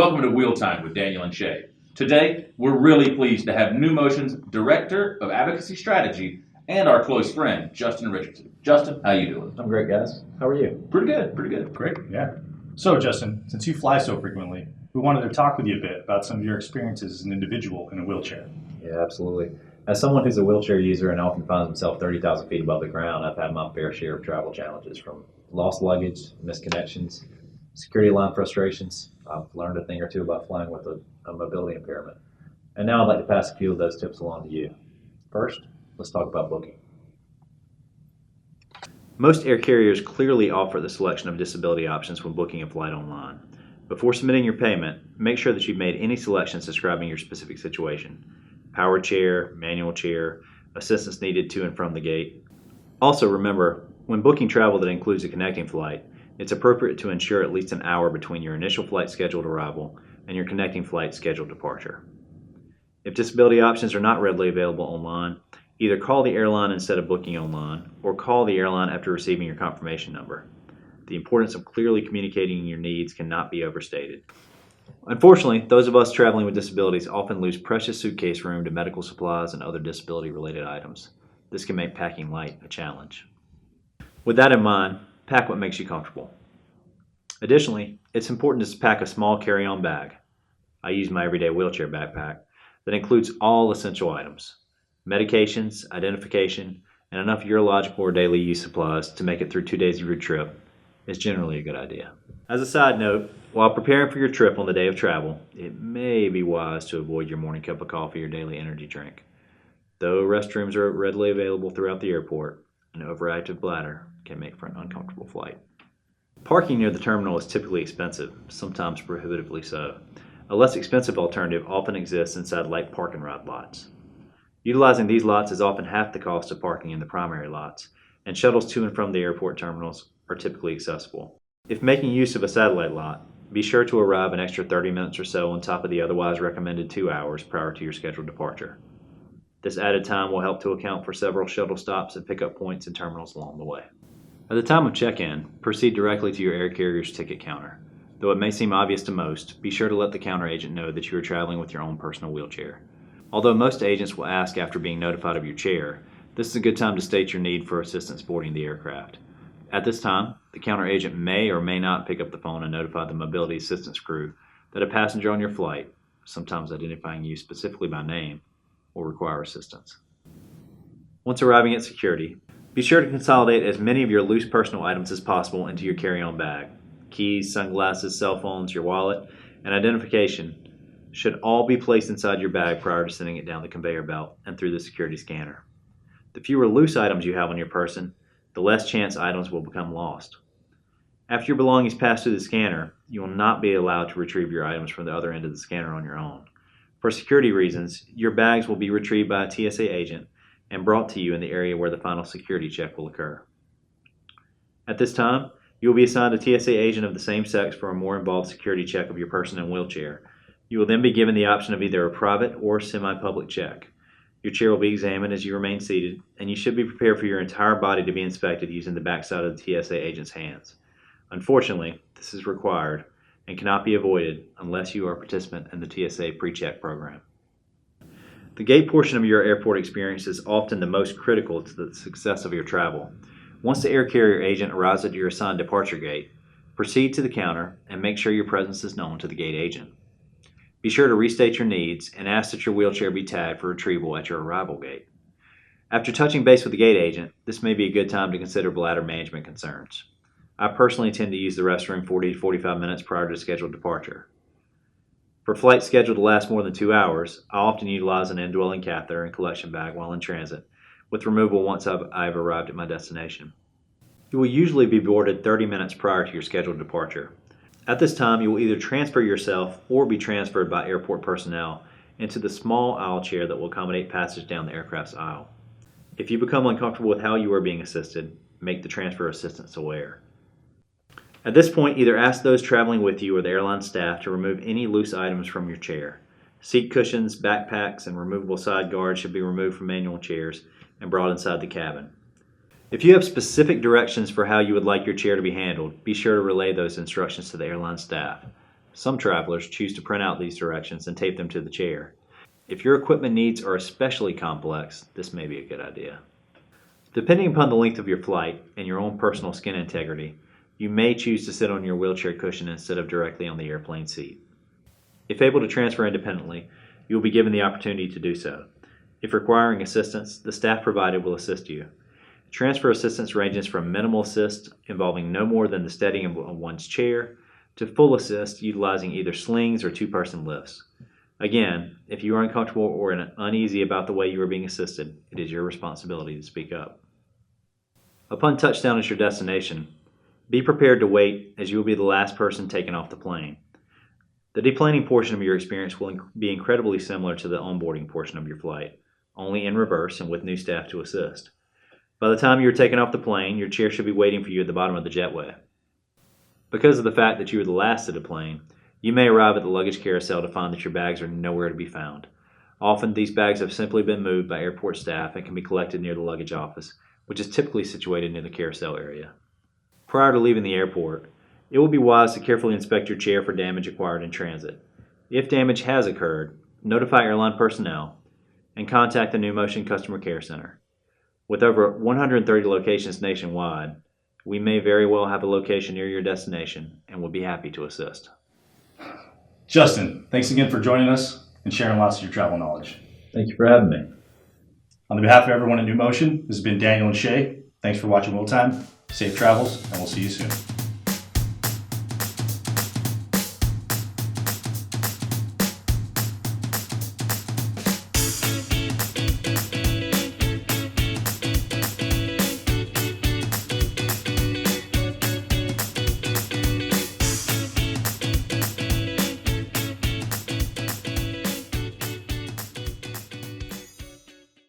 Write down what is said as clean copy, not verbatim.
Welcome to Wheeltime with Daniel and Shea. Today, we're really pleased to have Numotion's Director of Advocacy Strategy and our close friend, Justin Richardson. Justin, how you doing? I'm great, guys. How are you? Pretty good, pretty good. Great, yeah. So, Justin, since you fly so frequently, we wanted to talk with you a bit about some of your experiences as an individual in a wheelchair. Yeah, absolutely. As someone who's a wheelchair user and often finds himself 30,000 feet above the ground, I've had my fair share of travel challenges, from lost luggage, misconnections, security line frustrations. I've learned a thing or two about flying with a mobility impairment. And now I'd like to pass a few of those tips along to you. First, let's talk about booking. Most air carriers clearly offer the selection of disability options when booking a flight online. Before submitting your payment, make sure that you've made any selections describing your specific situation. Power chair, manual chair, assistance needed to and from the gate. Also remember, when booking travel that includes a connecting flight, it's appropriate to ensure at least an hour between your initial flight scheduled arrival and your connecting flight scheduled departure. If disability options are not readily available online, either call the airline instead of booking online, or call the airline after receiving your confirmation number. The importance of clearly communicating your needs cannot be overstated. Unfortunately, those of us traveling with disabilities often lose precious suitcase room to medical supplies and other disability-related items. This can make packing light a challenge. With that in mind, pack what makes you comfortable. Additionally, it's important to pack a small carry-on bag. I use my everyday wheelchair backpack that includes all essential items. Medications, identification, and enough urological or daily use supplies to make it through 2 days of your trip is generally a good idea. As a side note, while preparing for your trip on the day of travel, it may be wise to avoid your morning cup of coffee or daily energy drink. Though restrooms are readily available throughout the airport, an overactive bladder can make for an uncomfortable flight. Parking near the terminal is typically expensive, sometimes prohibitively so. A less expensive alternative often exists inside light park and ride lots. Utilizing these lots is often half the cost of parking in the primary lots, and shuttles to and from the airport terminals are typically accessible. If making use of a satellite lot, be sure to arrive an extra 30 minutes or so on top of the otherwise recommended 2 hours prior to your scheduled departure. This added time will help to account for several shuttle stops and pickup points and terminals along the way. At the time of check-in, proceed directly to your air carrier's ticket counter. Though it may seem obvious to most, be sure to let the counter agent know that you are traveling with your own personal wheelchair. Although most agents will ask after being notified of your chair, this is a good time to state your need for assistance boarding the aircraft. At this time, the counter agent may or may not pick up the phone and notify the mobility assistance crew that a passenger on your flight, sometimes identifying you specifically by name, will require assistance. Once arriving at security, be sure to consolidate as many of your loose personal items as possible into your carry-on bag. Keys, sunglasses, cell phones, your wallet, and identification should all be placed inside your bag prior to sending it down the conveyor belt and through the security scanner. The fewer loose items you have on your person, the less chance items will become lost. After your belongings pass through the scanner, you will not be allowed to retrieve your items from the other end of the scanner on your own. For security reasons, your bags will be retrieved by a TSA agent and brought to you in the area where the final security check will occur. At this time, you will be assigned a TSA agent of the same sex for a more involved security check of your person and wheelchair. You will then be given the option of either a private or semi-public check. Your chair will be examined as you remain seated, and you should be prepared for your entire body to be inspected using the backside of the TSA agent's hands. Unfortunately, this is required and cannot be avoided unless you are a participant in the TSA pre-check program. The gate portion of your airport experience is often the most critical to the success of your travel. Once the air carrier agent arrives at your assigned departure gate, proceed to the counter and make sure your presence is known to the gate agent. Be sure to restate your needs and ask that your wheelchair be tagged for retrieval at your arrival gate. After touching base with the gate agent, this may be a good time to consider bladder management concerns. I personally tend to use the restroom 40 to 45 minutes prior to scheduled departure. For flights scheduled to last more than 2 hours, I often utilize an indwelling catheter and collection bag while in transit, with removal once I've arrived at my destination. You will usually be boarded 30 minutes prior to your scheduled departure. At this time, you will either transfer yourself or be transferred by airport personnel into the small aisle chair that will accommodate passage down the aircraft's aisle. If you become uncomfortable with how you are being assisted, make the transfer assistants aware. At this point, either ask those traveling with you or the airline staff to remove any loose items from your chair. Seat cushions, backpacks, and removable side guards should be removed from manual chairs and brought inside the cabin. If you have specific directions for how you would like your chair to be handled, be sure to relay those instructions to the airline staff. Some travelers choose to print out these directions and tape them to the chair. If your equipment needs are especially complex, this may be a good idea. Depending upon the length of your flight and your own personal skin integrity, you may choose to sit on your wheelchair cushion instead of directly on the airplane seat. If able to transfer independently, you will be given the opportunity to do so. If requiring assistance, the staff provided will assist you. Transfer assistance ranges from minimal assist, involving no more than the steadying of one's chair, to full assist utilizing either slings or two-person lifts. Again, if you are uncomfortable or uneasy about the way you are being assisted, it is your responsibility to speak up. Upon touchdown at your destination, be prepared to wait, as you will be the last person taken off the plane. The deplaning portion of your experience will be incredibly similar to the onboarding portion of your flight, only in reverse and with new staff to assist. By the time you are taken off the plane, your chair should be waiting for you at the bottom of the jetway. Because of the fact that you are the last to deplane, you may arrive at the luggage carousel to find that your bags are nowhere to be found. Often, these bags have simply been moved by airport staff and can be collected near the luggage office, which is typically situated near the carousel area. Prior to leaving the airport, it will be wise to carefully inspect your chair for damage acquired in transit. If damage has occurred, notify airline personnel and contact the Numotion Customer Care Center. With over 130 locations nationwide, we may very well have a location near your destination and will be happy to assist. Justin, thanks again for joining us and sharing lots of your travel knowledge. Thank you for having me. On behalf of everyone at Numotion, this has been Daniel and Shea. Thanks for watching Wheeltime. Safe travels, and we'll see you soon.